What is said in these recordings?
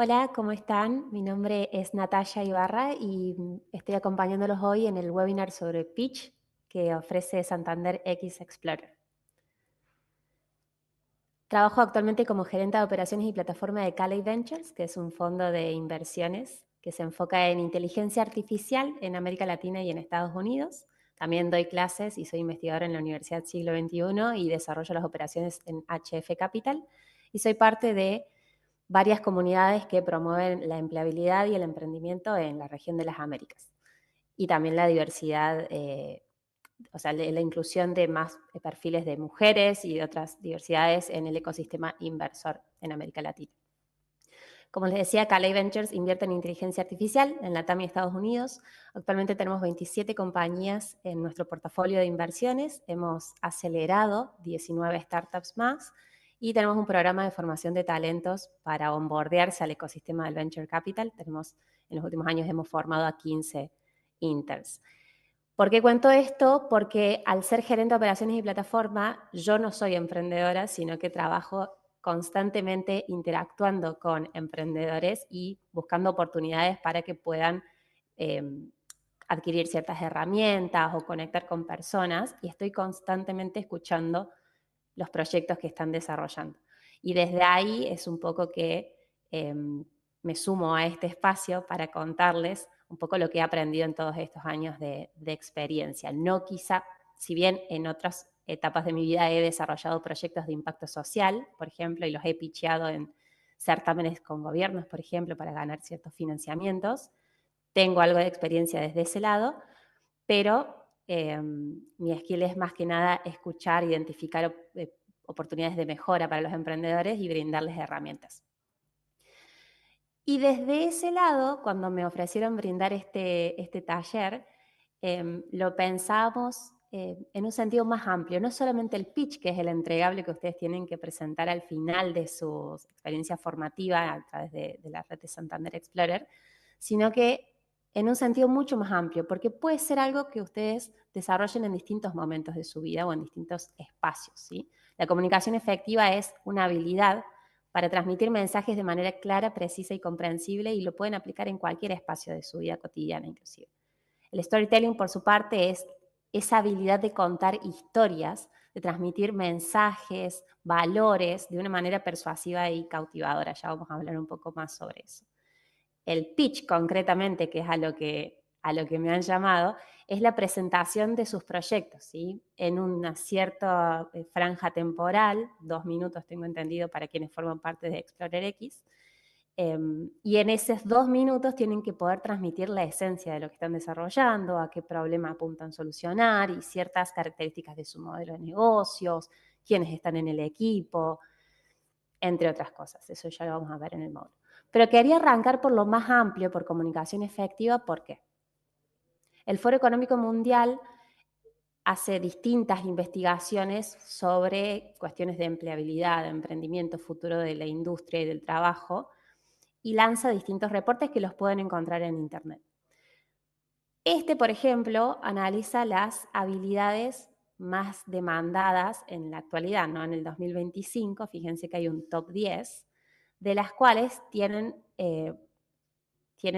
Hola, ¿cómo están? Mi nombre es Natalia Ibarra y estoy acompañándolos hoy en el webinar sobre Pitch que ofrece Santander X Explorer. Trabajo actualmente como gerente de operaciones y plataforma de Cali Ventures, que es un fondo de inversiones que se enfoca en inteligencia artificial en América Latina y en Estados Unidos. También doy clases y soy investigadora en la Universidad Siglo XXI y desarrollo las operaciones en HF Capital. Y soy parte de varias comunidades que promueven la empleabilidad y el emprendimiento en la región de las Américas. Y también la diversidad, o sea, la inclusión de más perfiles de mujeres y de otras diversidades en el ecosistema inversor en América Latina. Como les decía, Calais Ventures invierte en inteligencia artificial en LATAM y Estados Unidos. Actualmente tenemos 27 compañías en nuestro portafolio de inversiones. Hemos acelerado 19 startups más y tenemos un programa de formación de talentos para onboardearse al ecosistema del Venture Capital. En los últimos años hemos formado a 15 interns. ¿Por qué cuento esto? Porque al ser gerente de operaciones y plataforma, yo no soy emprendedora, sino que trabajo constantemente interactuando con emprendedores y buscando oportunidades para que puedan eh, adquirir ciertas herramientas o conectar con personas, y estoy constantemente escuchando los proyectos que están desarrollando. Y desde ahí es un poco que me sumo a este espacio para contarles un poco lo que he aprendido en todos estos años de experiencia. No quizá, si bien en otras etapas de mi vida he desarrollado proyectos de impacto social, por ejemplo, y los he pitcheado en certámenes con gobiernos, por ejemplo, para ganar ciertos financiamientos. Tengo algo de experiencia desde ese lado, pero mi skill es más que nada escuchar, identificar oportunidades de mejora para los emprendedores y brindarles herramientas. Y desde ese lado, cuando me ofrecieron brindar este taller, lo pensamos en un sentido más amplio, no solamente el pitch, que es el entregable que ustedes tienen que presentar al final de su experiencia formativa a través de la red de Santander Explorer, sino que en un sentido mucho más amplio, porque puede ser algo que ustedes desarrollen en distintos momentos de su vida o en distintos espacios, ¿sí? La comunicación efectiva es una habilidad para transmitir mensajes de manera clara, precisa y comprensible, y lo pueden aplicar en cualquier espacio de su vida cotidiana inclusive. El storytelling, por su parte, es esa habilidad de contar historias, de transmitir mensajes, valores de una manera persuasiva y cautivadora. Ya vamos a hablar un poco más sobre eso. El pitch, concretamente, que es a lo que me han llamado, es la presentación de sus proyectos, ¿sí? En una cierta franja temporal, 2 minutos tengo entendido para quienes forman parte de Explorer X, y en esos 2 minutos tienen que poder transmitir la esencia de lo que están desarrollando, a qué problema apuntan solucionar y ciertas características de su modelo de negocios, quiénes están en el equipo, entre otras cosas. Eso ya lo vamos a ver en el módulo. Pero quería arrancar por lo más amplio, por comunicación efectiva. ¿Por qué? El Foro Económico Mundial hace distintas investigaciones sobre cuestiones de empleabilidad, de emprendimiento, futuro de la industria y del trabajo, y lanza distintos reportes que los pueden encontrar en Internet. Este, por ejemplo, analiza las habilidades más demandadas en la actualidad, ¿no? En el 2025, fíjense que hay un top 10, de las cuales tienen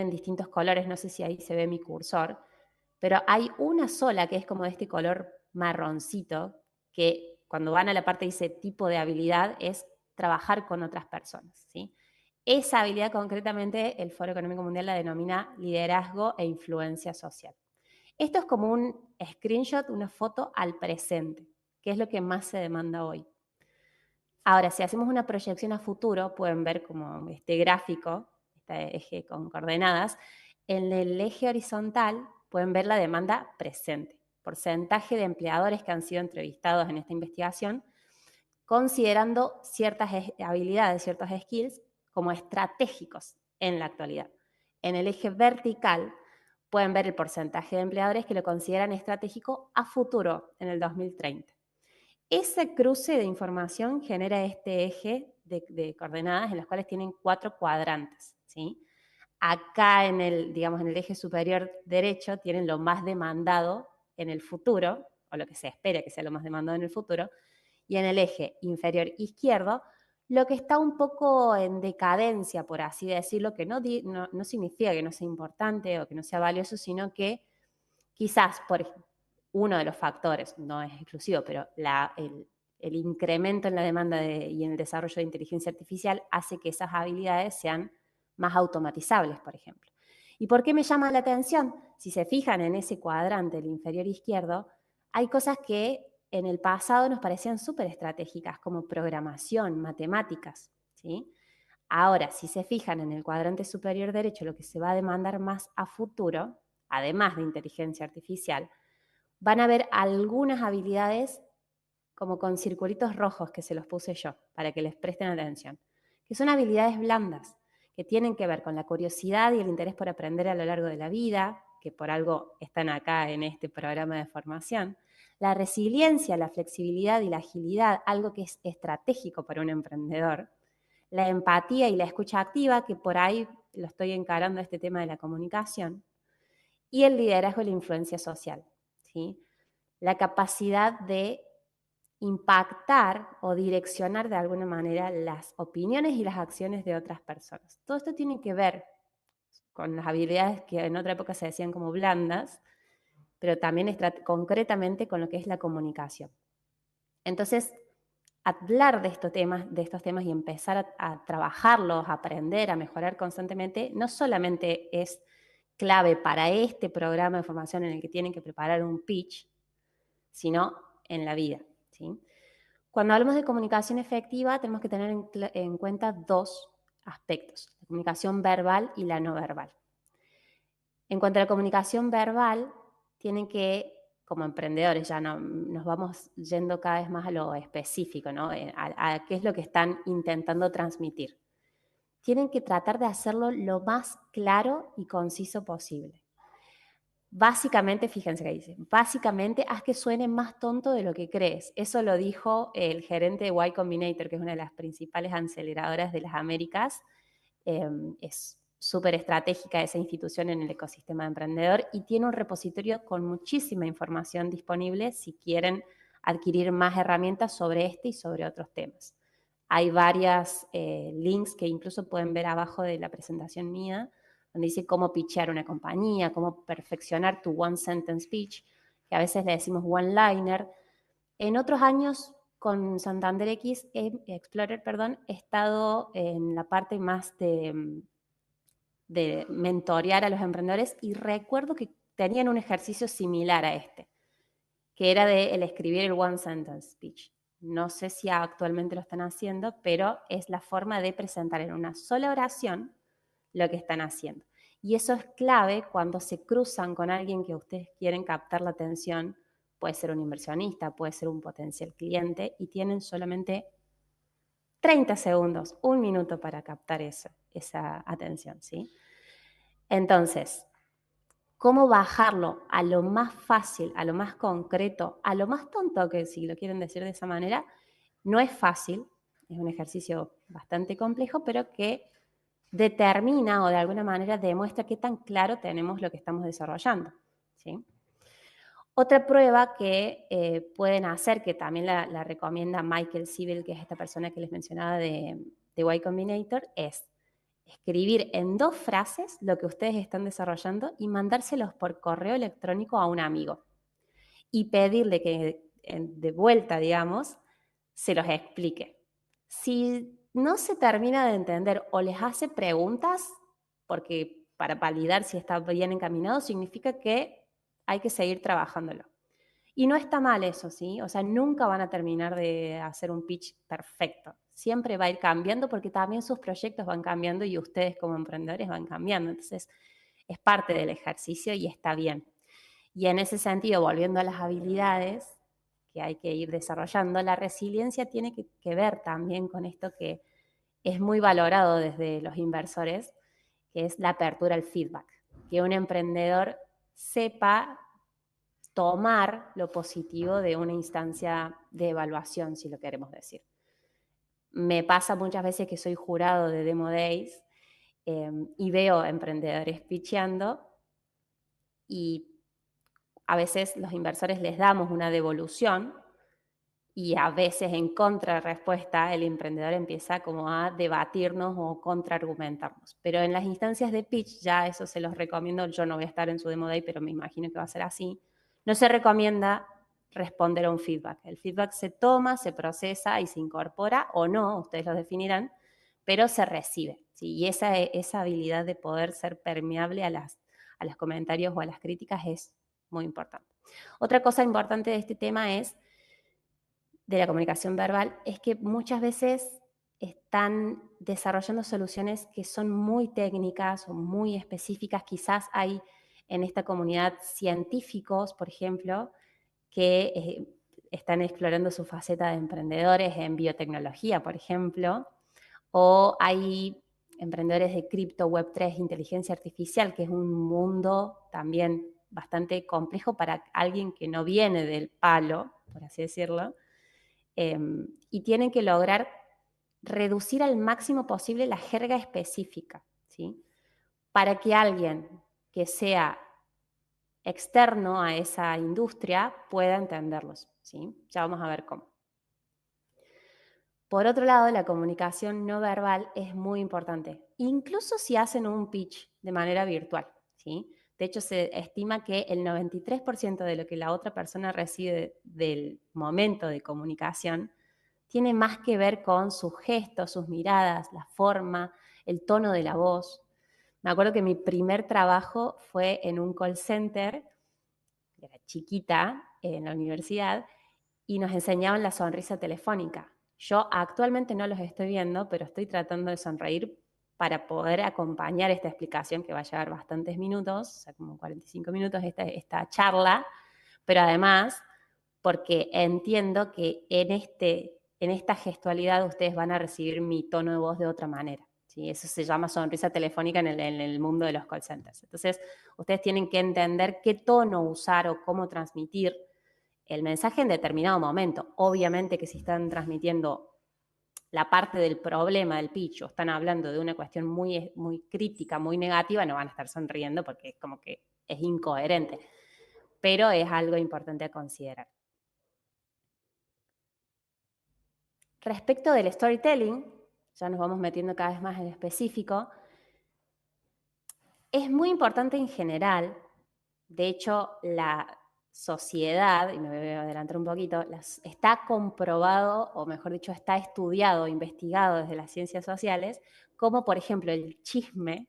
distintos colores, no sé si ahí se ve mi cursor, pero hay una sola que es como de este color marroncito, que cuando van a la parte dice tipo de habilidad, es trabajar con otras personas, ¿sí? Esa habilidad concretamente el Foro Económico Mundial la denomina liderazgo e influencia social. Esto es como un screenshot, una foto al presente, que es lo que más se demanda hoy. Ahora, si hacemos una proyección a futuro, pueden ver como este gráfico, este eje con coordenadas, en el eje horizontal pueden ver la demanda presente, porcentaje de empleadores que han sido entrevistados en esta investigación, considerando ciertas habilidades, ciertos skills como estratégicos en la actualidad. En el eje vertical pueden ver el porcentaje de empleadores que lo consideran estratégico a futuro, en el 2030. Ese cruce de información genera este eje de coordenadas en las cuales tienen 4 cuadrantes, ¿sí? Acá digamos, en el eje superior derecho tienen lo más demandado en el futuro, o lo que se espera que sea lo más demandado en el futuro, y en el eje inferior izquierdo, Lo que está un poco en decadencia, por así decirlo, que no significa que no sea importante o que no sea valioso, sino que quizás uno de los factores, no es exclusivo, pero el incremento en la demanda y en el desarrollo de inteligencia artificial hace que esas habilidades sean más automatizables, por ejemplo. ¿Y por qué me llama la atención? Si se fijan en ese cuadrante, el inferior izquierdo, hay cosas que en el pasado nos parecían súper estratégicas, como programación, matemáticas, ¿sí? Ahora, si se fijan en el cuadrante superior derecho, lo que se va a demandar más a futuro, además de inteligencia artificial, van a haber algunas habilidades como con circulitos rojos que se los puse yo, para que les presten atención, que son habilidades blandas, que tienen que ver con la curiosidad y el interés por aprender a lo largo de la vida, que por algo están acá en este programa de formación, la resiliencia, la flexibilidad y la agilidad, algo que es estratégico para un emprendedor, la empatía y la escucha activa, que por ahí lo estoy encarando este tema de la comunicación, y el liderazgo y la influencia social, ¿sí? La capacidad de impactar o direccionar de alguna manera las opiniones y las acciones de otras personas. Todo esto tiene que ver con las habilidades que en otra época se decían como blandas, pero también concretamente con lo que es la comunicación. Entonces, hablar de estos temas y empezar a trabajarlos, a aprender, a mejorar constantemente, no solamente es clave para este programa de formación en el que tienen que preparar un pitch, sino en la vida, ¿sí? Cuando hablamos de comunicación efectiva, tenemos que tener en cuenta dos aspectos, la comunicación verbal y la no verbal. En cuanto a la comunicación verbal, tienen que, como emprendedores, ya nos vamos yendo cada vez más a lo específico, ¿no? A qué es lo que están intentando transmitir. Tienen que tratar de hacerlo lo más claro y conciso posible. Básicamente, fíjense que dice, básicamente haz que suene más tonto de lo que crees. Eso lo dijo el gerente de Y Combinator, que es una de las principales aceleradoras de las Américas. Es súper estratégica esa institución en el ecosistema emprendedor y tiene un repositorio con muchísima información disponible si quieren adquirir más herramientas sobre este y sobre otros temas. Hay varias links que incluso pueden ver abajo de la presentación mía, donde dice cómo pitchear una compañía, cómo perfeccionar tu one sentence pitch, que a veces le decimos one-liner. En otros años con Santander Explorer, he estado en la parte más de mentorear a los emprendedores y recuerdo que tenían un ejercicio similar a este, que era de el escribir el one sentence speech. No sé si actualmente lo están haciendo, pero es la forma de presentar en una sola oración lo que están haciendo. Y eso es clave cuando se cruzan con alguien que ustedes quieren captar la atención, puede ser un inversionista, puede ser un potencial cliente, y tienen solamente 30 segundos, un minuto para captar esa atención, ¿sí? Entonces, ¿cómo bajarlo a lo más fácil, a lo más concreto, a lo más tonto, que si lo quieren decir de esa manera? No es fácil, es un ejercicio bastante complejo, pero que determina o de alguna manera demuestra qué tan claro tenemos lo que estamos desarrollando, ¿sí? Otra prueba que pueden hacer, que también la recomienda Michael Siebel, que es esta persona que les mencionaba de Y Combinator, es escribir en 2 frases lo que ustedes están desarrollando y mandárselos por correo electrónico a un amigo y pedirle que de vuelta, digamos, se los explique. Si no se termina de entender o les hace preguntas, porque para validar si está bien encaminado, significa que hay que seguir trabajándolo. Y no está mal eso, ¿sí? O sea, nunca van a terminar de hacer un pitch perfecto. Siempre va a ir cambiando porque también sus proyectos van cambiando y ustedes como emprendedores van cambiando. Entonces, es parte del ejercicio y está bien. Y en ese sentido, volviendo a las habilidades que hay que ir desarrollando, la resiliencia tiene que ver también con esto que es muy valorado desde los inversores, que es la apertura al feedback. Que un emprendedor sepa tomar lo positivo de una instancia de evaluación, si lo queremos decir. Me pasa muchas veces que soy jurado de Demo Days y veo emprendedores pitcheando y a veces los inversores les damos una devolución y a veces en contrarrespuesta el emprendedor empieza como a debatirnos o contraargumentarnos. Pero en las instancias de pitch, ya eso se los recomiendo, yo no voy a estar en su Demo Day, pero me imagino que va a ser así, no se recomienda responder a un feedback. El feedback se toma, se procesa y se incorpora o no, ustedes lo definirán, pero se recibe, ¿sí? Y esa habilidad de poder ser permeable a los comentarios o a las críticas es muy importante. Otra cosa importante de este tema de la comunicación verbal es que muchas veces están desarrollando soluciones que son muy técnicas o muy específicas. Quizás hay en esta comunidad científicos, por ejemplo, que están explorando su faceta de emprendedores en biotecnología, por ejemplo, o hay emprendedores de cripto, Web3, inteligencia artificial, que es un mundo también bastante complejo para alguien que no viene del palo, por así decirlo, y tienen que lograr reducir al máximo posible la jerga específica, ¿sí? Para que alguien que sea externo a esa industria pueda entenderlos, ¿sí? Ya vamos a ver cómo. Por otro lado, la comunicación no verbal es muy importante, incluso si hacen un pitch de manera virtual, ¿sí? De hecho, se estima que el 93% de lo que la otra persona recibe del momento de comunicación tiene más que ver con sus gestos, sus miradas, la forma, el tono de la voz. Me acuerdo que mi primer trabajo fue en un call center, era chiquita, en la universidad, y nos enseñaban la sonrisa telefónica. Yo actualmente no los estoy viendo, pero estoy tratando de sonreír para poder acompañar esta explicación que va a llevar bastantes minutos, o sea, como 45 minutos esta charla, pero además porque entiendo que en esta gestualidad ustedes van a recibir mi tono de voz de otra manera. ¿Sí? Eso se llama sonrisa telefónica en el mundo de los call centers. Entonces, ustedes tienen que entender qué tono usar o cómo transmitir el mensaje en determinado momento. Obviamente que si están transmitiendo la parte del problema del pitch o están hablando de una cuestión muy, muy crítica, muy negativa, no van a estar sonriendo porque es como que es incoherente. Pero es algo importante a considerar. Respecto del storytelling, ya nos vamos metiendo cada vez más en específico, es muy importante en general. De hecho, la sociedad, y me voy a adelantar un poquito, está comprobado, o mejor dicho, está estudiado, investigado desde las ciencias sociales, como por ejemplo el chisme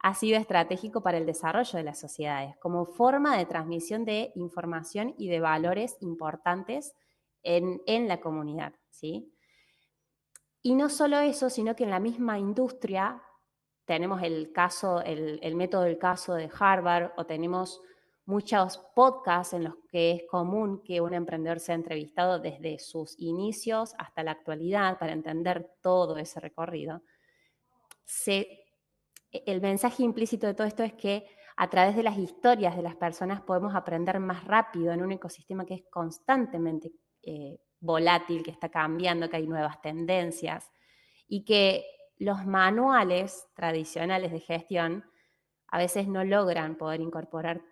ha sido estratégico para el desarrollo de las sociedades, como forma de transmisión de información y de valores importantes en la comunidad, ¿sí? Y no solo eso, sino que en la misma industria tenemos el método del caso de Harvard, o tenemos muchos podcasts en los que es común que un emprendedor sea entrevistado desde sus inicios hasta la actualidad para entender todo ese recorrido. El mensaje implícito de todo esto es que a través de las historias de las personas podemos aprender más rápido en un ecosistema que es constantemente volátil, que está cambiando, que hay nuevas tendencias, y que los manuales tradicionales de gestión a veces no logran poder incorporar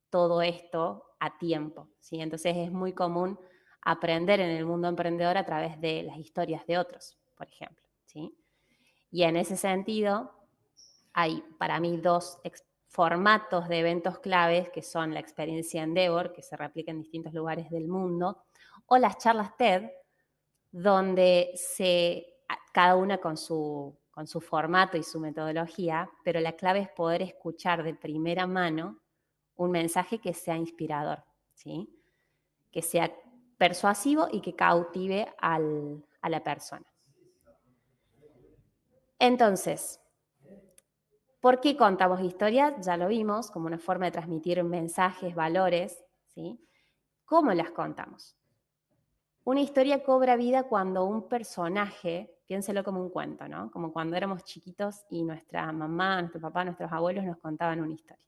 todo esto a tiempo, ¿sí? Entonces es muy común aprender en el mundo emprendedor a través de las historias de otros, por ejemplo, ¿sí? Y en ese sentido hay para mí dos formatos de eventos claves, que son la experiencia Endeavor, que se replica en distintos lugares del mundo, o las charlas TED, donde cada una con su formato y su metodología, pero la clave es poder escuchar de primera mano un mensaje que sea inspirador, ¿sí? Que sea persuasivo y que cautive a la persona. Entonces, ¿por qué contamos historias? Ya lo vimos, como una forma de transmitir mensajes, valores, ¿sí? ¿Cómo las contamos? Una historia cobra vida cuando un personaje, piénselo como un cuento, ¿no? Como cuando éramos chiquitos y nuestra mamá, nuestro papá, nuestros abuelos nos contaban una historia.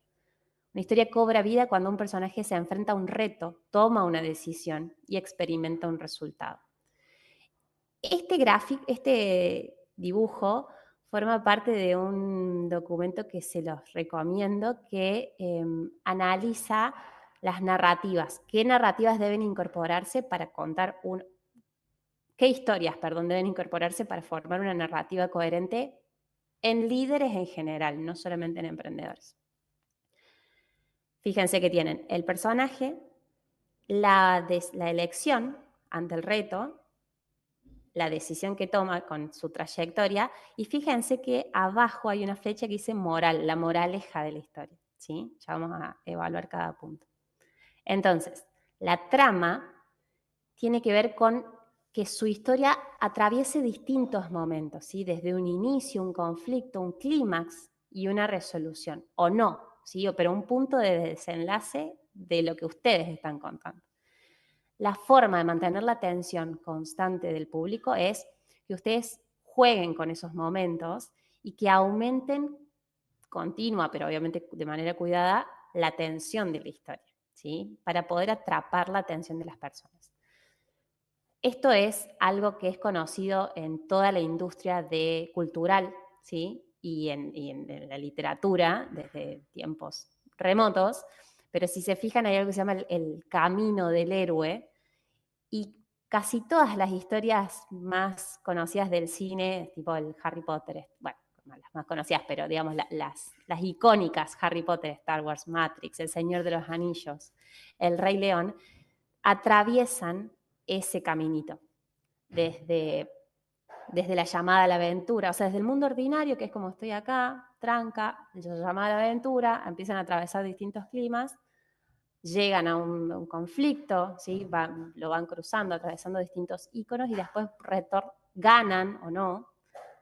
Una historia cobra vida cuando un personaje se enfrenta a un reto, toma una decisión y experimenta un resultado. Este dibujo forma parte de un documento que se los recomiendo, que analiza las narrativas. ¿Qué narrativas deben incorporarse para contar qué historias, perdón, deben incorporarse para formar una narrativa coherente en líderes en general, no solamente en emprendedores? Fíjense que tienen el personaje, la elección ante el reto, la decisión que toma con su trayectoria, y fíjense que abajo hay una flecha que dice moral, la moraleja de la historia, ¿sí? Ya vamos a evaluar cada punto. Entonces, la trama tiene que ver con que su historia atraviese distintos momentos, ¿sí? Desde un inicio, un conflicto, un clímax y una resolución, o no, ¿sí? Pero un punto de desenlace de lo que ustedes están contando. La forma de mantener la atención constante del público es que ustedes jueguen con esos momentos y que aumenten continua, pero obviamente de manera cuidada, la atención de la historia, ¿sí? Para poder atrapar la atención de las personas. Esto es algo que es conocido en toda la industria cultural, ¿sí? Y en la literatura desde tiempos remotos, pero si se fijan hay algo que se llama el camino del héroe, y casi todas las historias más conocidas del cine, tipo el Harry Potter, bueno, las más conocidas, pero digamos las icónicas, Harry Potter, Star Wars, Matrix, El Señor de los Anillos, El Rey León, atraviesan ese caminito desde la llamada a la aventura, o sea, desde el mundo ordinario, que es como estoy acá, tranca, la llamada a la aventura, empiezan a atravesar distintos climas, llegan a un conflicto, ¿sí? Lo van cruzando, atravesando distintos íconos y después ganan o no,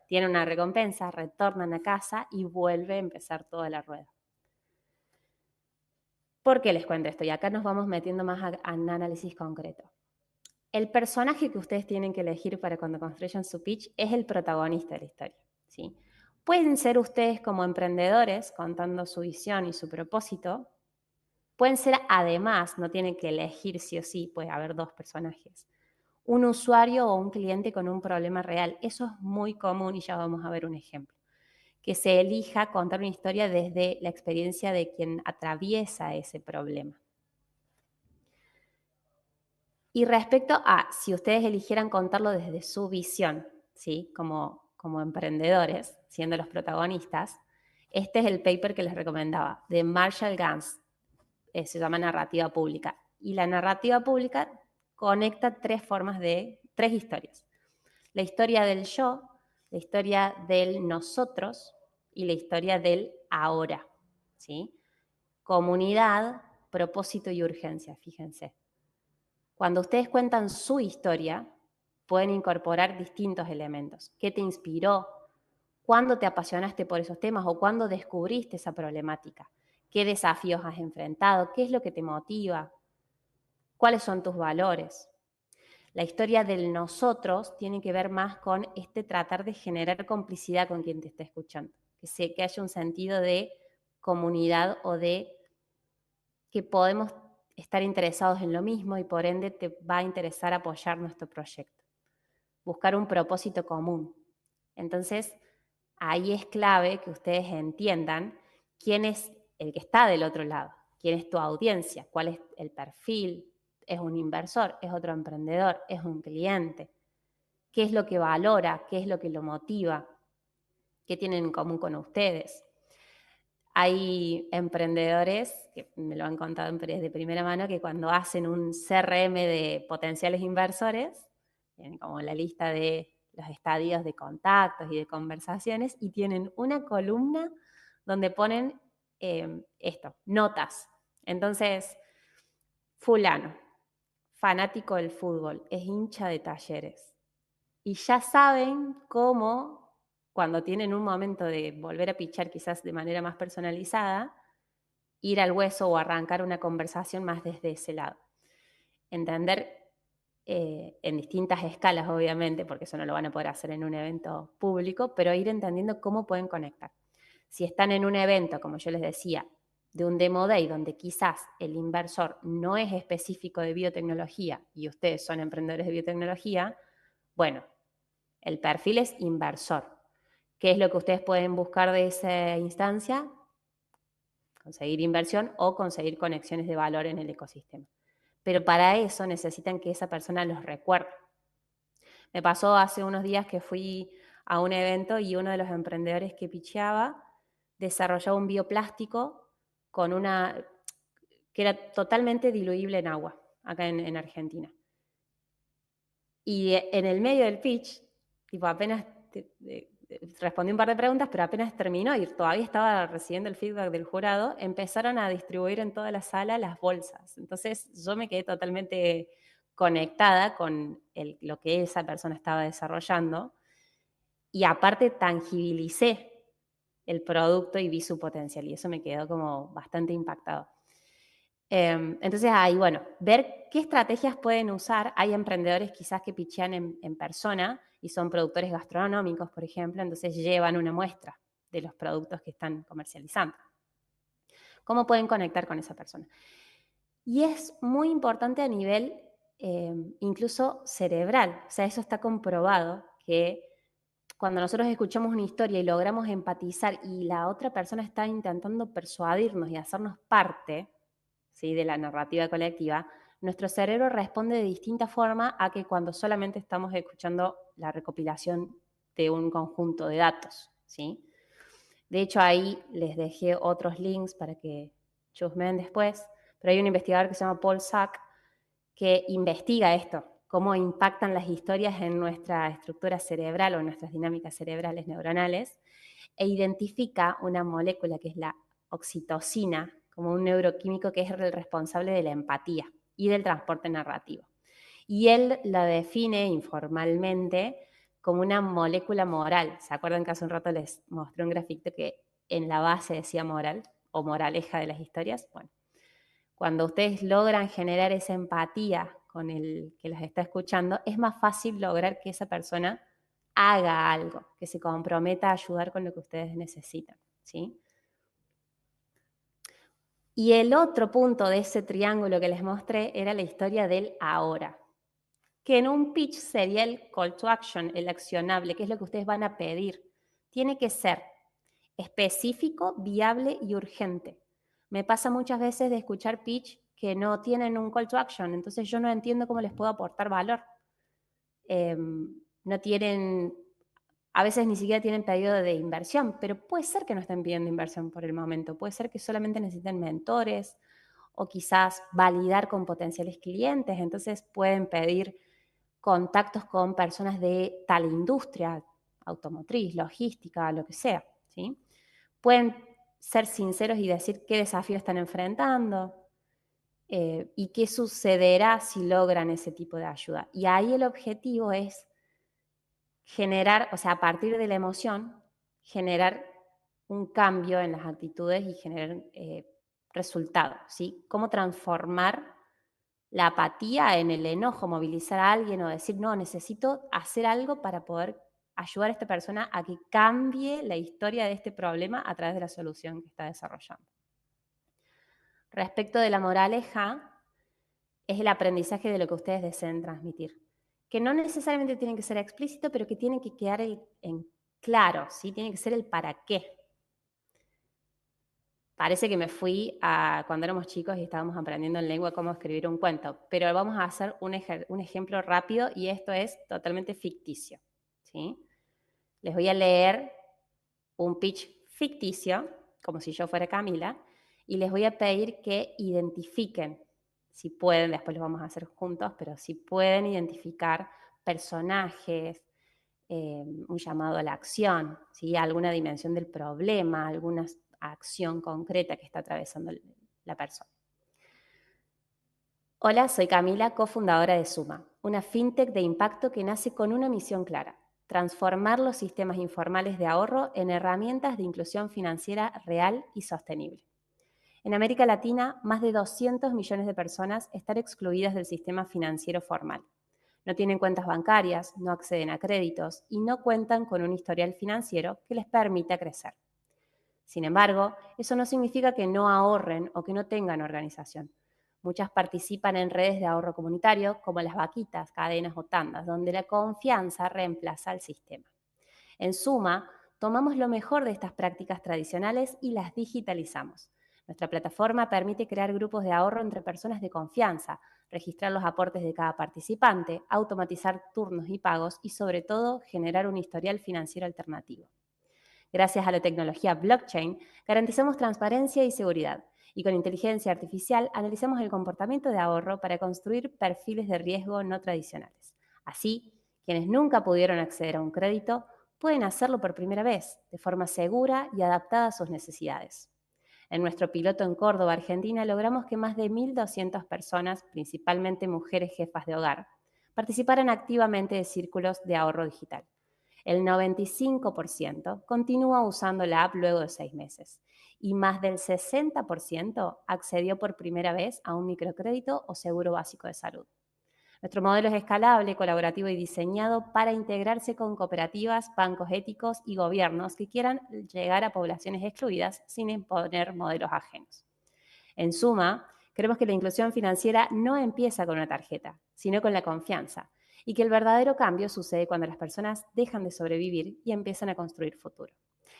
tienen una recompensa, retornan a casa y vuelve a empezar toda la rueda. ¿Por qué les cuento esto? Y acá nos vamos metiendo más a un análisis concreto. El personaje que ustedes tienen que elegir para cuando construyan su pitch es el protagonista de la historia, ¿sí? Pueden ser ustedes como emprendedores contando su visión y su propósito. Pueden ser además, no tienen que elegir sí o sí, puede haber dos personajes. Un usuario o un cliente con un problema real. Eso es muy común y ya vamos a ver un ejemplo. Que se elija contar una historia desde la experiencia de quien atraviesa ese problema. Y respecto a si ustedes eligieran contarlo desde su visión, ¿sí? Como emprendedores, siendo los protagonistas, este es el paper que les recomendaba, de Marshall Ganz, se llama narrativa pública. Y la narrativa pública conecta tres historias. La historia del yo, la historia del nosotros y la historia del ahora, ¿sí? Comunidad, propósito y urgencia, fíjense. Cuando ustedes cuentan su historia, pueden incorporar distintos elementos. ¿Qué te inspiró? ¿Cuándo te apasionaste por esos temas o cuándo descubriste esa problemática? ¿Qué desafíos has enfrentado? ¿Qué es lo que te motiva? ¿Cuáles son tus valores? La historia del nosotros tiene que ver más con tratar de generar complicidad con quien te está escuchando. Que haya un sentido de comunidad o de que podemos estar interesados en lo mismo y por ende te va a interesar apoyar nuestro proyecto. Buscar un propósito común. Entonces, ahí es clave que ustedes entiendan quién es el que está del otro lado, quién es tu audiencia, cuál es el perfil, es un inversor, es otro emprendedor, es un cliente, qué es lo que valora, qué es lo que lo motiva, qué tienen en común con ustedes. Hay emprendedores, que me lo han contado de primera mano, que cuando hacen un CRM de potenciales inversores, tienen como la lista de los estadios de contactos y de conversaciones, y tienen una columna donde ponen notas. Entonces, fulano, fanático del fútbol, es hincha de Talleres. Y ya saben cómo, cuando tienen un momento de volver a pichar quizás de manera más personalizada, ir al hueso o arrancar una conversación más desde ese lado. Entender en distintas escalas, obviamente, porque eso no lo van a poder hacer en un evento público, pero ir entendiendo cómo pueden conectar. Si están en un evento, como yo les decía, de un Demo Day, donde quizás el inversor no es específico de biotecnología y ustedes son emprendedores de biotecnología, bueno, el perfil es inversor. ¿Qué es lo que ustedes pueden buscar de esa instancia? conseguir inversión o conseguir conexiones de valor en el ecosistema. Pero para eso necesitan que esa persona los recuerde. Me pasó hace unos días que fui a un evento y uno de los emprendedores que pitcheaba desarrollaba un bioplástico con que era totalmente diluible en agua, acá en Argentina. Y en el medio del pitch, tipo apenas respondí un par de preguntas, pero apenas terminó y todavía estaba recibiendo el feedback del jurado, empezaron a distribuir en toda la sala las bolsas. Entonces yo me quedé totalmente conectada con lo que esa persona estaba desarrollando y aparte tangibilicé el producto y vi su potencial y eso me quedó como bastante impactado. Entonces ahí, bueno, ver qué estrategias pueden usar. Hay emprendedores quizás que pitchean en persona y son productores gastronómicos, por ejemplo, entonces llevan una muestra de los productos que están comercializando. ¿Cómo pueden conectar con esa persona? Y es muy importante a nivel incluso cerebral, o sea, eso está comprobado que cuando nosotros escuchamos una historia y logramos empatizar y la otra persona está intentando persuadirnos y hacernos parte, ¿sí?, de la narrativa colectiva, nuestro cerebro responde de distinta forma a que cuando solamente estamos escuchando la recopilación de un conjunto de datos, ¿sí? De hecho, ahí les dejé otros links para que chusmeen después, pero hay un investigador que se llama Paul Sack que investiga esto, cómo impactan las historias en nuestra estructura cerebral o en nuestras dinámicas cerebrales neuronales, e identifica una molécula que es la oxitocina, como un neuroquímico que es el responsable de la empatía y del transporte narrativo. Y él la define informalmente como una molécula moral. ¿Se acuerdan que hace un rato les mostré un grafito que en la base decía moral o moraleja de las historias? Bueno, cuando ustedes logran generar esa empatía con el que las está escuchando, es más fácil lograr que esa persona haga algo, que se comprometa a ayudar con lo que ustedes necesitan, ¿sí? Y el otro punto de ese triángulo que les mostré era la historia del ahora, que en un pitch sería el call to action, el accionable, que es lo que ustedes van a pedir. Tiene que ser específico, viable y urgente. Me pasa muchas veces de escuchar pitch que no tienen un call to action, entonces yo no entiendo cómo les puedo aportar valor. No tienen, a veces ni siquiera tienen pedido de inversión, pero puede ser que no estén pidiendo inversión por el momento, puede ser que solamente necesiten mentores o quizás validar con potenciales clientes, entonces pueden pedir contactos con personas de tal industria, automotriz, logística, lo que sea, ¿sí? Pueden ser sinceros y decir qué desafío están enfrentando y qué sucederá si logran ese tipo de ayuda. Y ahí el objetivo es generar, o sea, a partir de la emoción, generar un cambio en las actitudes y generar resultados, ¿sí? Cómo transformar la apatía en el enojo, movilizar a alguien o decir, no, necesito hacer algo para poder ayudar a esta persona a que cambie la historia de este problema a través de la solución que está desarrollando. Respecto de la moraleja, es el aprendizaje de lo que ustedes deseen transmitir, que no necesariamente tiene que ser explícito, pero que tiene que quedar en claro, ¿sí? Tiene que ser el para qué. Parece que me fui a cuando éramos chicos y estábamos aprendiendo en lengua cómo escribir un cuento, pero vamos a hacer un ejemplo rápido y esto es totalmente ficticio, ¿sí? Les voy a leer un pitch ficticio, como si yo fuera Camila, y les voy a pedir que identifiquen, si pueden, después lo vamos a hacer juntos, pero si pueden identificar personajes, un llamado a la acción, ¿sí? Alguna dimensión del problema, alguna acción concreta que está atravesando la persona. Hola, soy Camila, cofundadora de Suma, una fintech de impacto que nace con una misión clara: transformar los sistemas informales de ahorro en herramientas de inclusión financiera real y sostenible. En América Latina, más de 200 millones de personas están excluidas del sistema financiero formal. No tienen cuentas bancarias, no acceden a créditos y no cuentan con un historial financiero que les permita crecer. Sin embargo, eso no significa que no ahorren o que no tengan organización. Muchas participan en redes de ahorro comunitario como las vaquitas, cadenas o tandas, donde la confianza reemplaza al sistema. En suma, tomamos lo mejor de estas prácticas tradicionales y las digitalizamos. Nuestra plataforma permite crear grupos de ahorro entre personas de confianza, registrar los aportes de cada participante, automatizar turnos y pagos y, sobre todo, generar un historial financiero alternativo. Gracias a la tecnología blockchain, garantizamos transparencia y seguridad. Y con inteligencia artificial analizamos el comportamiento de ahorro para construir perfiles de riesgo no tradicionales. Así, quienes nunca pudieron acceder a un crédito pueden hacerlo por primera vez, de forma segura y adaptada a sus necesidades. En nuestro piloto en Córdoba, Argentina, logramos que más de 1.200 personas, principalmente mujeres jefas de hogar, participaran activamente de círculos de ahorro digital. El 95% continúa usando la app luego de 6 meses y más del 60% accedió por primera vez a un microcrédito o seguro básico de salud. Nuestro modelo es escalable, colaborativo y diseñado para integrarse con cooperativas, bancos éticos y gobiernos que quieran llegar a poblaciones excluidas sin imponer modelos ajenos. En suma, creemos que la inclusión financiera no empieza con una tarjeta, sino con la confianza, y que el verdadero cambio sucede cuando las personas dejan de sobrevivir y empiezan a construir futuro.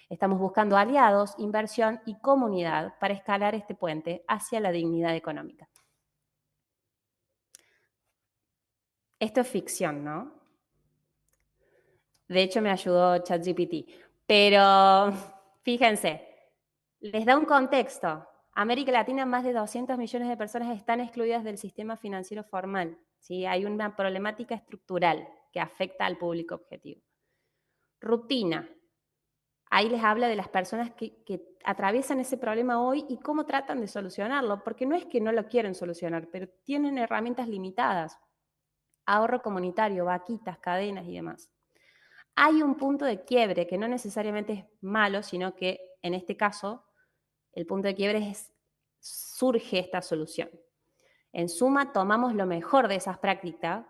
Estamos buscando aliados, inversión y comunidad para escalar este puente hacia la dignidad económica. Esto es ficción, ¿no? De hecho, me ayudó ChatGPT. Pero fíjense, les da un contexto. América Latina, más de 200 millones de personas están excluidas del sistema financiero formal. ¿Sí? Hay una problemática estructural que afecta al público objetivo. Rutina. Ahí les habla de las personas que atraviesan ese problema hoy y cómo tratan de solucionarlo, porque no es que no lo quieren solucionar, pero tienen herramientas limitadas. Ahorro comunitario, vaquitas, cadenas y demás. Hay un punto de quiebre que no necesariamente es malo, sino que en este caso el punto de quiebre es surge esta solución. En suma, tomamos lo mejor de esas prácticas,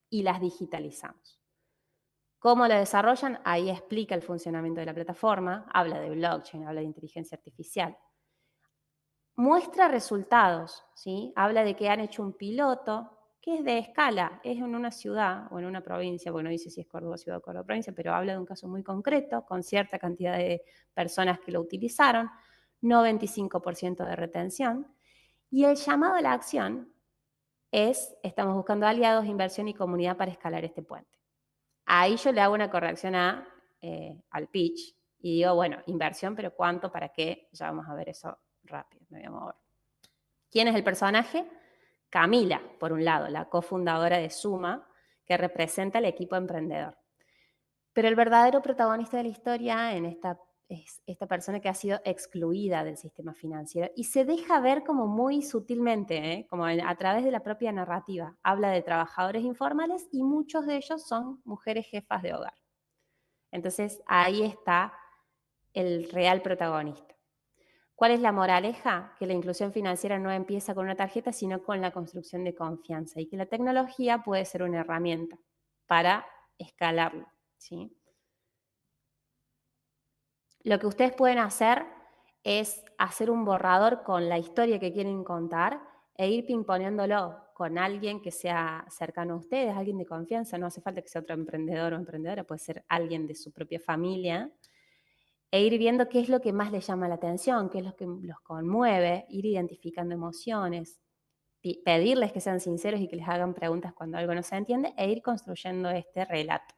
y las digitalizamos. ¿Cómo lo desarrollan? Ahí explica el funcionamiento de la plataforma, habla de blockchain, habla de inteligencia artificial. Muestra resultados, ¿sí? Habla de que han hecho un piloto que es de escala, es en una ciudad o en una provincia, porque no dice si es Córdoba ciudad o Córdoba provincia, pero habla de un caso muy concreto, con cierta cantidad de personas que lo utilizaron, 95% de retención, y el llamado a la acción es, estamos buscando aliados, inversión y comunidad para escalar este puente. Ahí yo le hago una corrección al pitch y digo, bueno, inversión, pero ¿cuánto? ¿Para qué? Ya vamos a ver eso rápido, me voy a mover. ¿Quién es el personaje? Camila, por un lado, la cofundadora de Suma, que representa al equipo emprendedor. Pero el verdadero protagonista de la historia es esta persona que ha sido excluida del sistema financiero y se deja ver como muy sutilmente, como a través de la propia narrativa. Habla de trabajadores informales y muchos de ellos son mujeres jefas de hogar. Entonces ahí está el real protagonista. ¿Cuál es la moraleja? Que la inclusión financiera no empieza con una tarjeta, sino con la construcción de confianza y que la tecnología puede ser una herramienta para escalarlo, ¿sí? Lo que ustedes pueden hacer es hacer un borrador con la historia que quieren contar e ir pimponeándolo con alguien que sea cercano a ustedes, alguien de confianza. No hace falta que sea otro emprendedor o emprendedora, puede ser alguien de su propia familia, e ir viendo qué es lo que más les llama la atención, qué es lo que los conmueve, ir identificando emociones, pedirles que sean sinceros y que les hagan preguntas cuando algo no se entiende e ir construyendo este relato.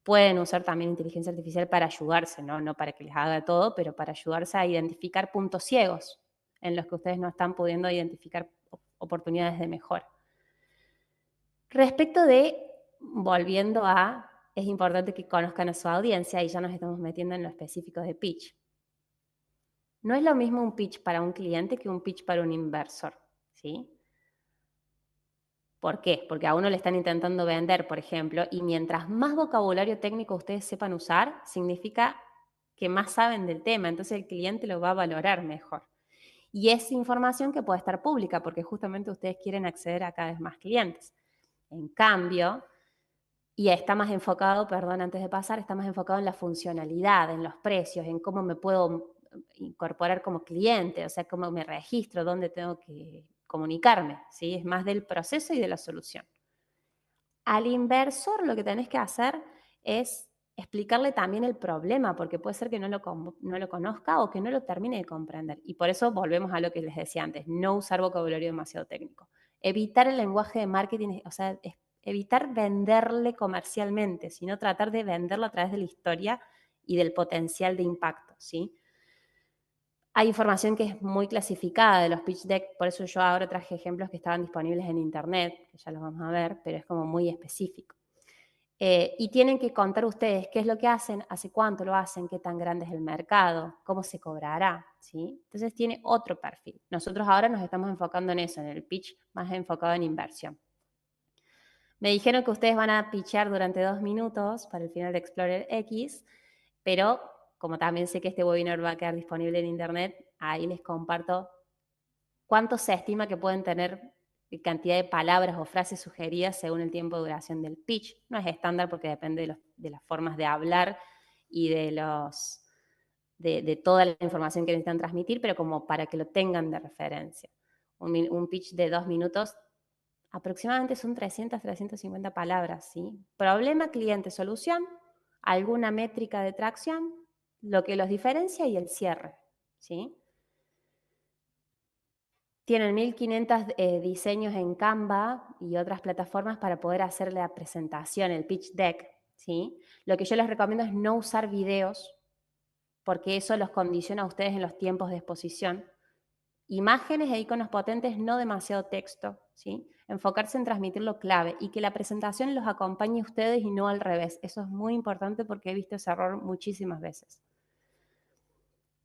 Pueden usar también inteligencia artificial para ayudarse, ¿no? No para que les haga todo, pero para ayudarse a identificar puntos ciegos en los que ustedes no están pudiendo identificar oportunidades de mejora. Respecto de, volviendo a, es importante que conozcan a su audiencia y ya nos estamos metiendo en lo específico de pitch. No es lo mismo un pitch para un cliente que un pitch para un inversor, ¿sí? ¿Por qué? Porque a uno le están intentando vender, por ejemplo, y mientras más vocabulario técnico ustedes sepan usar, significa que más saben del tema, entonces el cliente lo va a valorar mejor. Y es información que puede estar pública, porque justamente ustedes quieren acceder a cada vez más clientes. En cambio, y está más enfocado, perdón, antes de pasar, está más enfocado en la funcionalidad, en los precios, en cómo me puedo incorporar como cliente, o sea, cómo me registro, dónde tengo que comunicarme, ¿sí? Es más del proceso y de la solución. Al inversor lo que tenés que hacer es explicarle también el problema, porque puede ser que no lo conozca o que no lo termine de comprender. Y por eso volvemos a lo que les decía antes, no usar vocabulario demasiado técnico. Evitar el lenguaje de marketing, o sea, evitar venderle comercialmente, sino tratar de venderlo a través de la historia y del potencial de impacto, ¿sí? Hay información que es muy clasificada de los pitch deck, por eso yo ahora traje ejemplos que estaban disponibles en internet, que ya los vamos a ver, pero es como muy específico. Y tienen que contar ustedes qué es lo que hacen, hace cuánto lo hacen, qué tan grande es el mercado, cómo se cobrará, ¿sí? Entonces tiene otro perfil. Nosotros ahora nos estamos enfocando en eso, en el pitch más enfocado en inversión. Me dijeron que ustedes van a pitchear durante 2 minutos para el final de Explorer X, pero como también sé que este webinar va a quedar disponible en internet, ahí les comparto cuánto se estima que pueden tener cantidad de palabras o frases sugeridas según el tiempo de duración del pitch. No es estándar porque depende de las formas de hablar y de toda la información que necesitan transmitir, pero como para que lo tengan de referencia. Un pitch de 2 minutos aproximadamente son 300, 350 palabras, ¿sí? Problema, cliente, solución, alguna métrica de tracción, lo que los diferencia y el cierre, ¿sí? Tienen 1500 diseños en Canva y otras plataformas para poder hacer la presentación, el pitch deck, ¿sí? Lo que yo les recomiendo es no usar videos, porque eso los condiciona a ustedes en los tiempos de exposición. Imágenes e iconos potentes, no demasiado texto, ¿sí? Enfocarse en transmitir lo clave y que la presentación los acompañe a ustedes y no al revés. Eso es muy importante porque he visto ese error muchísimas veces.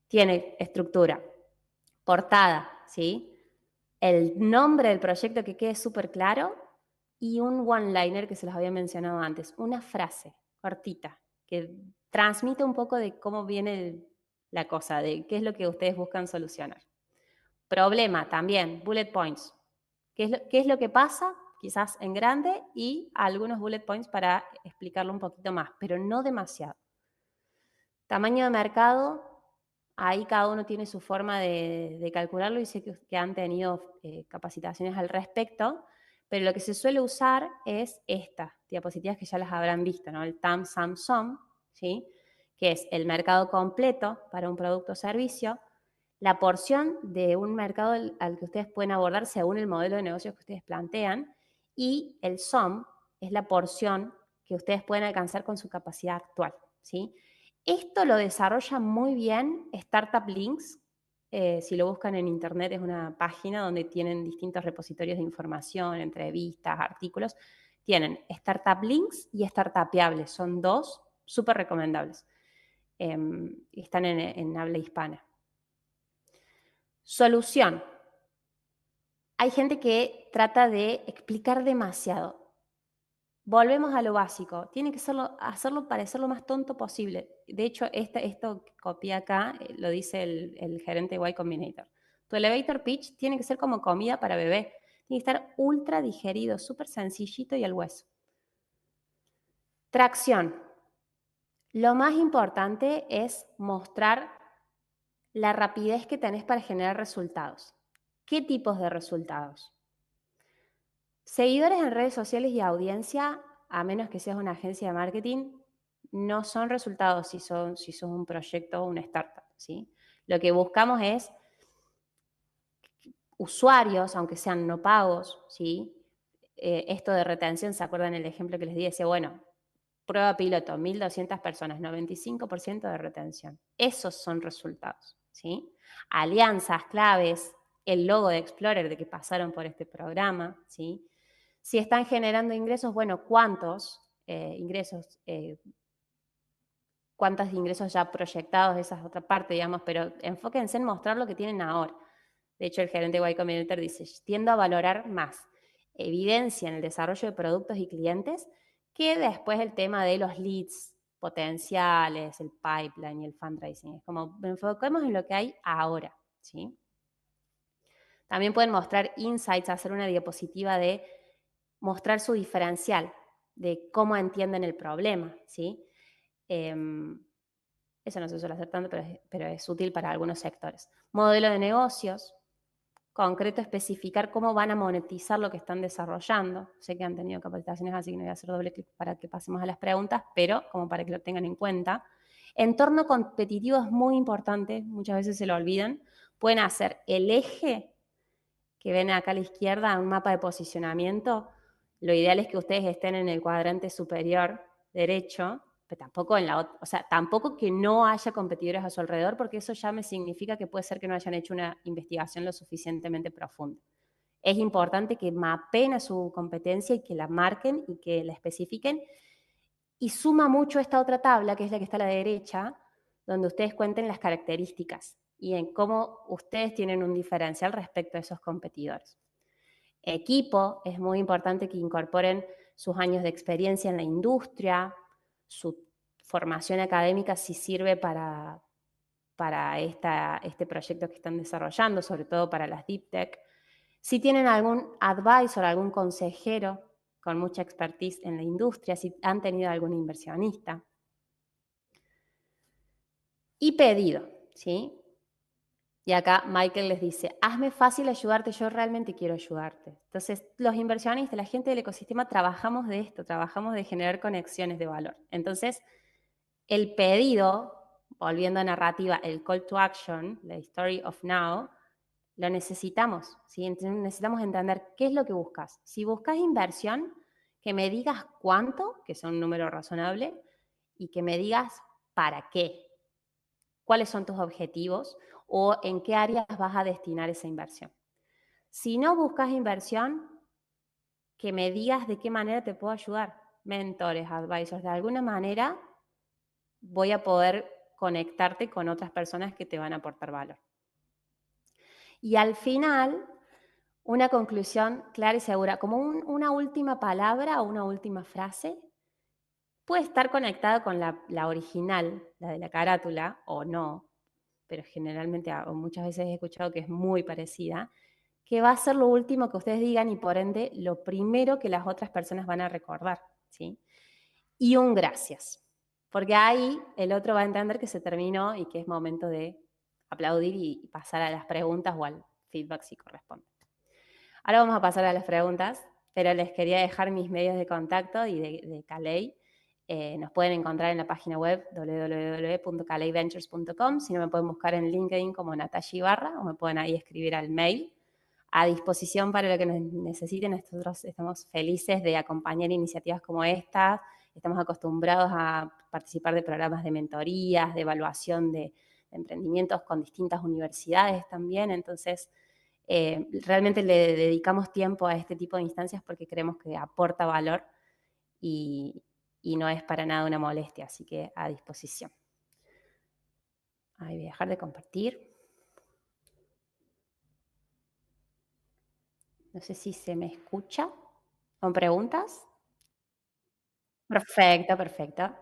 Tiene estructura, portada, ¿sí? El nombre del proyecto que quede súper claro y un one-liner que se los había mencionado antes, una frase cortita que transmite un poco de cómo viene la cosa, de qué es lo que ustedes buscan solucionar. Problema también, bullet points. ¿Qué es lo que pasa? Quizás en grande y algunos bullet points para explicarlo un poquito más, pero no demasiado. Tamaño de mercado, ahí cada uno tiene su forma de calcularlo y sé que han tenido capacitaciones al respecto, pero lo que se suele usar es estas diapositivas que ya las habrán visto, ¿no? El TAM, SAM, SOM, ¿sí? Que es el mercado completo para un producto o servicio, la porción de un mercado al que ustedes pueden abordar según el modelo de negocio que ustedes plantean, y el SOM es la porción que ustedes pueden alcanzar con su capacidad actual, ¿sí? Esto lo desarrolla muy bien Startup Links. Si lo buscan en internet es una página donde tienen distintos repositorios de información, entrevistas, artículos. Tienen Startup Links y Startupeables. Son dos súper recomendables. Están en habla hispana. Solución. Hay gente que trata de explicar demasiado. Volvemos a lo básico. Tiene que hacerlo parecer lo más tonto posible. De hecho, esto que copié acá lo dice el gerente de Y Combinator. Tu elevator pitch tiene que ser como comida para bebé. Tiene que estar ultra digerido, súper sencillito y al hueso. Tracción. Lo más importante es mostrar la rapidez que tenés para generar resultados. ¿Qué tipos de resultados? Seguidores en redes sociales y audiencia, a menos que seas una agencia de marketing, no son resultados si sos un proyecto o una startup, ¿sí? Lo que buscamos es usuarios, aunque sean no pagos, ¿sí? Esto de retención, ¿se acuerdan el ejemplo que les di? Decía, bueno, prueba piloto, 1.200 personas, 95% de retención. Esos son resultados, ¿sí? Alianzas, claves, el logo de Explorer de que pasaron por este programa, ¿sí? Si están generando ingresos, bueno, ¿cuántos ingresos? ¿Cuántos ingresos ya proyectados? Esa es otra parte, digamos, pero enfóquense en mostrar lo que tienen ahora. De hecho, el gerente de Y Combinator dice, tiendo a valorar más evidencia en el desarrollo de productos y clientes que después el tema de los leads potenciales, el pipeline y el fundraising. Es como, enfoquemos en lo que hay ahora, ¿sí? También pueden mostrar insights, hacer una diapositiva de mostrar su diferencial, de cómo entienden el problema, ¿sí? Eso no se suele hacer tanto, pero es útil para algunos sectores. Modelo de negocios, concreto especificar cómo van a monetizar lo que están desarrollando. Sé que han tenido capacitaciones, así que no voy a hacer doble clic para que pasemos a las preguntas, pero como para que lo tengan en cuenta. Entorno competitivo es muy importante, muchas veces se lo olvidan. Pueden hacer el eje que ven acá a la izquierda, un mapa de posicionamiento. Lo ideal es que ustedes estén en el cuadrante superior derecho, pero tampoco o sea, tampoco que no haya competidores a su alrededor, porque eso ya me significa que puede ser que no hayan hecho una investigación lo suficientemente profunda. Es importante que mapeen a su competencia y que la marquen y que la especifiquen. Y suma mucho esta otra tabla, que es la que está a la derecha, donde ustedes cuenten las características y en cómo ustedes tienen un diferencial respecto a esos competidores. Equipo, es muy importante que incorporen sus años de experiencia en la industria, su formación académica si sirve para este proyecto que están desarrollando, sobre todo para las Deep Tech. Si tienen algún advisor, algún consejero con mucha expertise en la industria, si han tenido algún inversionista. Y pedido, ¿sí? Y acá Michael les dice, hazme fácil ayudarte, yo realmente quiero ayudarte. Entonces, los inversionistas, la gente del ecosistema, trabajamos de esto, trabajamos de generar conexiones de valor. Entonces, el pedido, volviendo a narrativa, el call to action, la story of now, lo necesitamos, ¿sí? Necesitamos entender qué es lo que buscas. Si buscas inversión, que me digas cuánto, que sea un número razonable, y que me digas para qué, cuáles son tus objetivos o en qué áreas vas a destinar esa inversión. Si no buscas inversión, que me digas de qué manera te puedo ayudar. Mentores, advisors, de alguna manera voy a poder conectarte con otras personas que te van a aportar valor. Y al final, una conclusión clara y segura, como una última palabra o una última frase, puede estar conectada con la original, la de la carátula, o no, pero generalmente o muchas veces he escuchado que es muy parecida, que va a ser lo último que ustedes digan y por ende lo primero que las otras personas van a recordar, ¿sí? Y un gracias, porque ahí el otro va a entender que se terminó y que es momento de aplaudir y pasar a las preguntas o al feedback si corresponde. Ahora vamos a pasar a las preguntas, pero les quería dejar mis medios de contacto y de Caley. Nos pueden encontrar en la página web www.caleiventures.com. Si no, me pueden buscar en LinkedIn como Natalia Ibarra o me pueden ahí escribir al mail. A disposición para lo que necesiten. Nosotros estamos felices de acompañar iniciativas como esta. Estamos acostumbrados a participar de programas de mentorías, de evaluación de emprendimientos con distintas universidades también. Entonces, realmente le dedicamos tiempo a este tipo de instancias porque creemos que aporta valor y no es para nada una molestia, así que a disposición. Ahí voy a dejar de compartir. No sé si se me escucha. ¿Con preguntas? Perfecto, perfecto.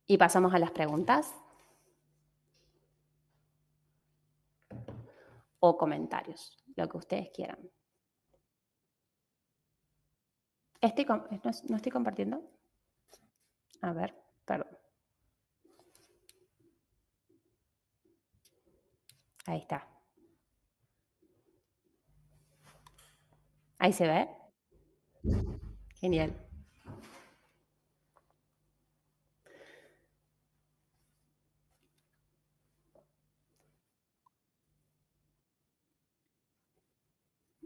Y pasamos a las preguntas o comentarios, lo que ustedes quieran. ¿No estoy compartiendo? A ver, perdón. Ahí está. ¿Ahí se ve? Genial.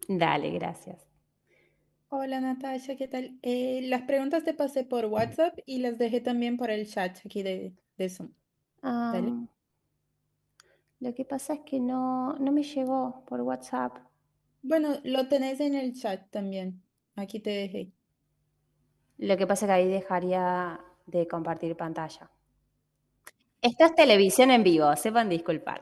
Dale, gracias. Hola Natasha, ¿qué tal? Las preguntas te pasé por WhatsApp y las dejé también por el chat aquí de Zoom. Dale. Lo que pasa es que no me llegó por WhatsApp. Bueno, lo tenés en el chat también. Aquí te dejé. Lo que pasa es que ahí dejaría de compartir pantalla. Esto es televisión en vivo, sepan disculpar.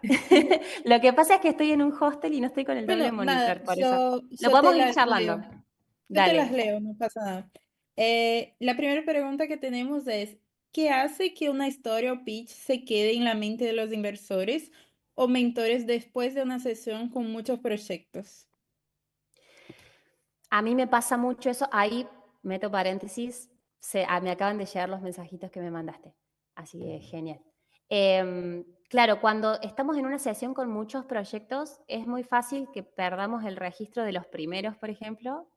Lo que pasa es que estoy en un hostel y no estoy con el doble Bueno, nada, monitor, por eso. Lo yo te podemos ir las charlando. leo. Yo te las Dale. leo, no pasa nada. La primera pregunta que tenemos es, ¿qué hace que una historia o pitch se quede en la mente de los inversores o mentores después de una sesión con muchos proyectos? A mí me pasa mucho eso. Ahí meto paréntesis. Me acaban de llegar los mensajitos que me mandaste. Así que genial. Claro, cuando estamos en una sesión con muchos proyectos, es muy fácil que perdamos el registro de los primeros, por ejemplo.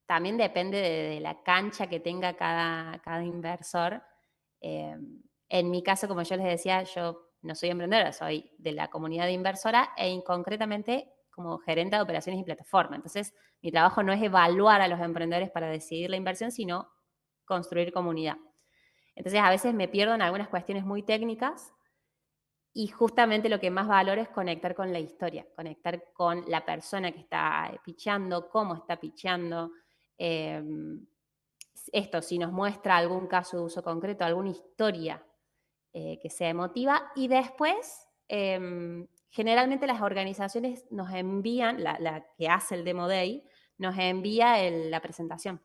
También depende de la cancha que tenga cada inversor. Eh, en mi caso, como yo les decía, yo no soy emprendedora, soy de la comunidad de inversora concretamente como gerente de operaciones y plataforma. Entonces, mi trabajo no es evaluar a los emprendedores para decidir la inversión, sino construir comunidad. Entonces, a veces me pierdo en algunas cuestiones muy técnicas y justamente lo que más valoro es conectar con la historia, conectar con la persona que está pitchando, cómo está pitchando. Esto, si nos muestra algún caso de uso concreto, alguna historia que sea emotiva. Y después, generalmente las organizaciones nos envían, la que hace el Demo Day, nos envía la presentación.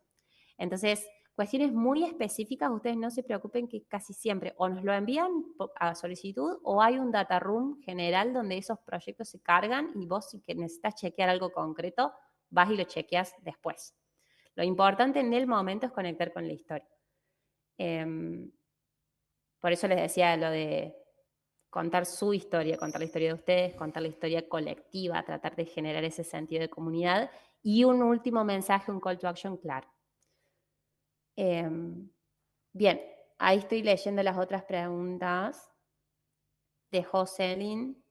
Entonces, cuestiones muy específicas, ustedes no se preocupen que casi siempre o nos lo envían a solicitud o hay un data room general donde esos proyectos se cargan y vos si que necesitas chequear algo concreto, vas y lo chequeas después. Lo importante en el momento es conectar con la historia. Por eso les decía lo de contar su historia, contar la historia de ustedes, contar la historia colectiva, tratar de generar ese sentido de comunidad y un último mensaje, un call to action claro. Bien, ahí estoy leyendo las otras preguntas de Jocelyn.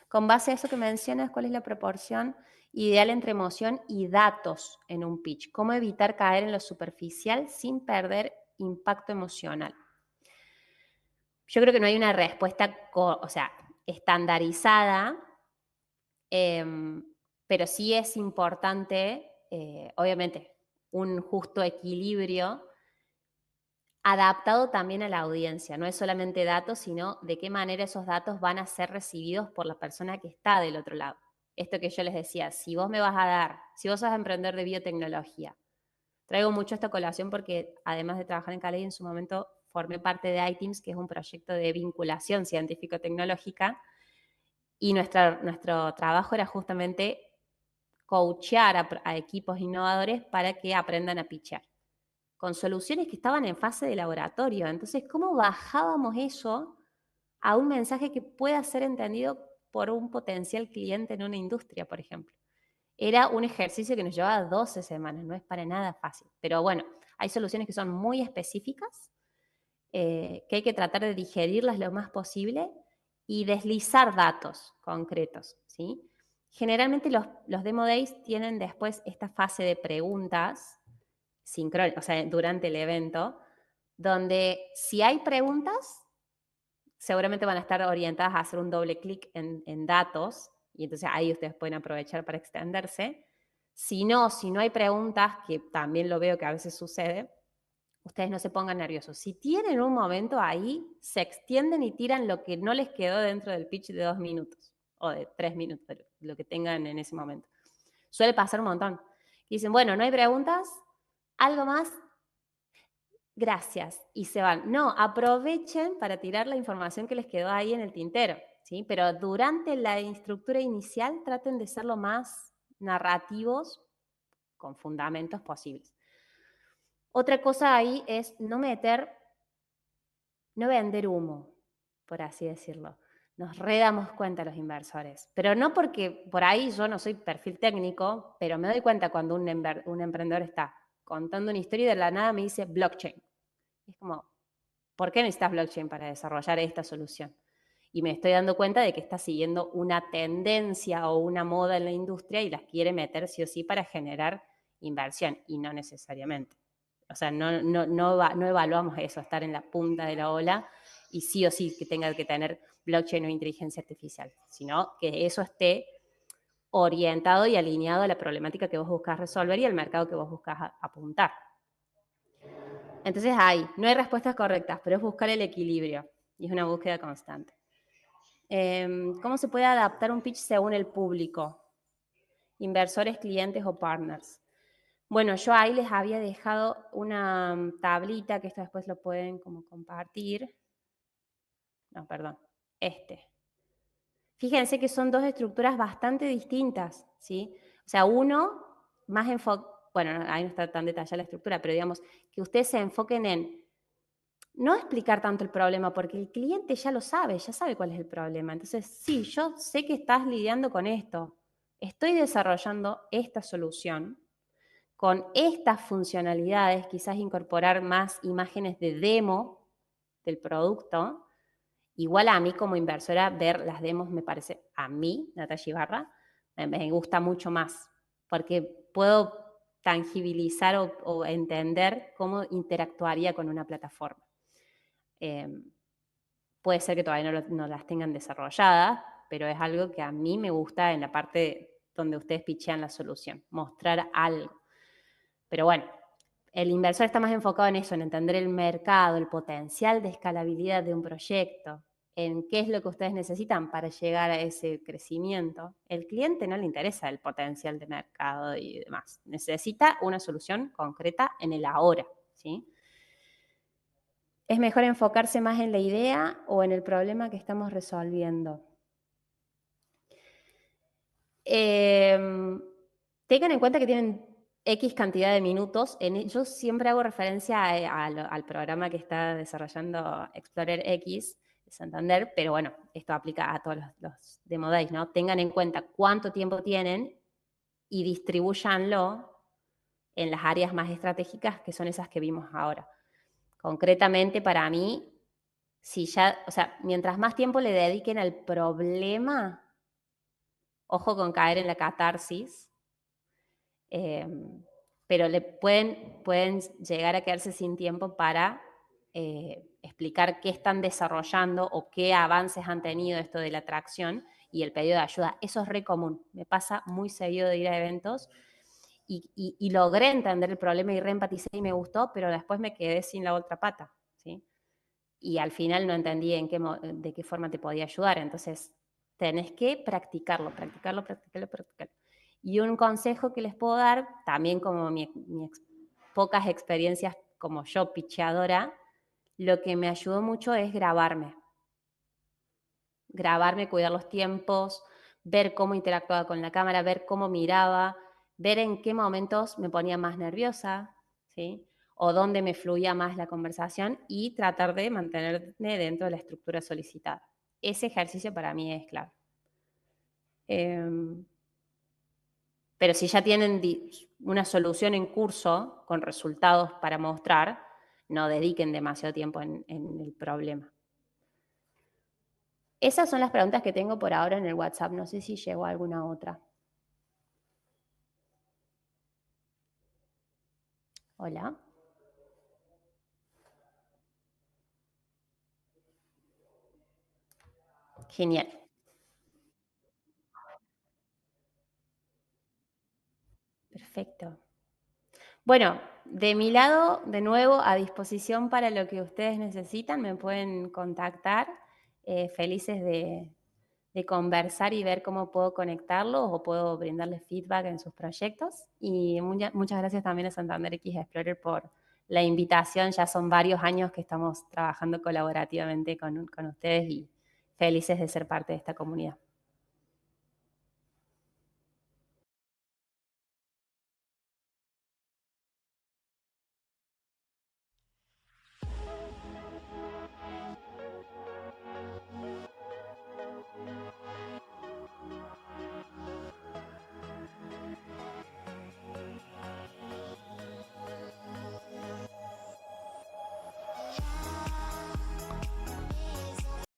Con base a eso que mencionas, ¿cuál es la proporción ideal entre emoción y datos en un pitch? ¿Cómo evitar caer en lo superficial sin perder impacto emocional? Yo creo que no hay una respuesta, estandarizada, pero sí es importante, obviamente, un justo equilibrio adaptado también a la audiencia. No es solamente datos, sino de qué manera esos datos van a ser recibidos por la persona que está del otro lado. Esto que yo les decía, si vos sos emprendedor de biotecnología, traigo mucho esta colación porque además de trabajar en Caley, en su momento formé parte de iTeams, que es un proyecto de vinculación científico-tecnológica, y nuestro trabajo era justamente coachear a equipos innovadores para que aprendan a pitchar con soluciones que estaban en fase de laboratorio. Entonces, ¿cómo bajábamos eso a un mensaje que pueda ser entendido por un potencial cliente en una industria, por ejemplo? Era un ejercicio que nos llevaba 12 semanas, no es para nada fácil. Pero bueno, hay soluciones que son muy específicas, que hay que tratar de digerirlas lo más posible y deslizar datos concretos, ¿sí? Generalmente los Demo Days tienen después esta fase de preguntas sincrónicas, o sea, durante el evento, donde si hay preguntas, seguramente van a estar orientadas a hacer un doble clic en datos, y entonces ahí ustedes pueden aprovechar para extenderse. Si no hay preguntas, que también lo veo que a veces sucede, ustedes no se pongan nerviosos. Si tienen un momento ahí, se extienden y tiran lo que no les quedó dentro del pitch de 2 minutos o de 3 minutos, lo que tengan en ese momento. Suele pasar un montón. Y dicen, bueno, no hay preguntas, algo más, gracias, y se van. No, aprovechen para tirar la información que les quedó ahí en el tintero, ¿sí? Pero durante la estructura inicial traten de ser lo más narrativos con fundamentos posibles. Otra cosa ahí es no vender humo, por así decirlo. Nos redamos cuenta los inversores, pero no porque por ahí yo no soy perfil técnico, pero me doy cuenta cuando un emprendedor está contando una historia y de la nada me dice blockchain. Es como, ¿por qué necesitas blockchain para desarrollar esta solución? Y me estoy dando cuenta de que está siguiendo una tendencia o una moda en la industria y las quiere meter sí o sí para generar inversión, y no necesariamente. O sea, no evaluamos eso, estar en la punta de la ola y sí o sí que tenga que tener blockchain o inteligencia artificial, sino que eso esté orientado y alineado a la problemática que vos buscas resolver y al mercado que vos buscas apuntar. Entonces no hay respuestas correctas, pero es buscar el equilibrio y es una búsqueda constante. ¿Cómo se puede adaptar un pitch según el público? Inversores, clientes o partners. Bueno, yo ahí les había dejado una tablita, que esto después lo pueden como compartir. No, perdón, Fíjense que son dos estructuras bastante distintas, ¿sí? O sea, uno más enfocado, bueno, ahí no está tan detallada la estructura, pero digamos que ustedes se enfoquen en no explicar tanto el problema, porque el cliente ya lo sabe, ya sabe cuál es el problema. Entonces, sí, yo sé que estás lidiando con esto, estoy desarrollando esta solución con estas funcionalidades, quizás incorporar más imágenes de demo del producto. Igual a mí como inversora ver las demos me parece, a mí, Natalia Ibarra, me gusta mucho más, porque puedo tangibilizar o entender cómo interactuaría con una plataforma. Puede ser que todavía no las tengan desarrolladas, pero es algo que a mí me gusta en la parte donde ustedes pitchean la solución, mostrar algo. Pero bueno, el inversor está más enfocado en eso, en entender el mercado, el potencial de escalabilidad de un proyecto, en qué es lo que ustedes necesitan para llegar a ese crecimiento. El cliente no le interesa el potencial de mercado y demás. Necesita una solución concreta en el ahora, ¿sí? ¿Es mejor enfocarse más en la idea o en el problema que estamos resolviendo? Tengan en cuenta que tienen X cantidad de minutos. Yo siempre hago referencia al programa que está desarrollando Explorer X de Santander, pero bueno, esto aplica a todos los Demo Days, ¿no? Tengan en cuenta cuánto tiempo tienen y distribúyanlo en las áreas más estratégicas, que son esas que vimos ahora. Concretamente, para mí, mientras más tiempo le dediquen al problema, ojo con caer en la catarsis, pero pueden llegar a quedarse sin tiempo para explicar qué están desarrollando o qué avances han tenido esto de la atracción y el pedido de ayuda. Eso es re común. Me pasa muy seguido de ir a eventos y logré entender el problema y reempaticé y me gustó, pero después me quedé sin la otra pata, ¿sí? Y al final no entendí de qué forma te podía ayudar. Entonces, tenés que practicarlo. Y un consejo que les puedo dar, también como pocas experiencias como yo, picheadora, lo que me ayudó mucho es grabarme. Grabarme, cuidar los tiempos, ver cómo interactuaba con la cámara, ver cómo miraba, ver en qué momentos me ponía más nerviosa, ¿sí? O dónde me fluía más la conversación y tratar de mantenerme dentro de la estructura solicitada. Ese ejercicio para mí es clave. Pero si ya tienen una solución en curso con resultados para mostrar, no dediquen demasiado tiempo en el problema. Esas son las preguntas que tengo por ahora en el WhatsApp. No sé si llegó alguna otra. Hola. Genial. Perfecto. Bueno, de mi lado, de nuevo, a disposición para lo que ustedes necesitan, me pueden contactar, felices de conversar y ver cómo puedo conectarlos o puedo brindarles feedback en sus proyectos. Y muchas gracias también a Santander X Explorer por la invitación. Ya son varios años que estamos trabajando colaborativamente con ustedes y felices de ser parte de esta comunidad.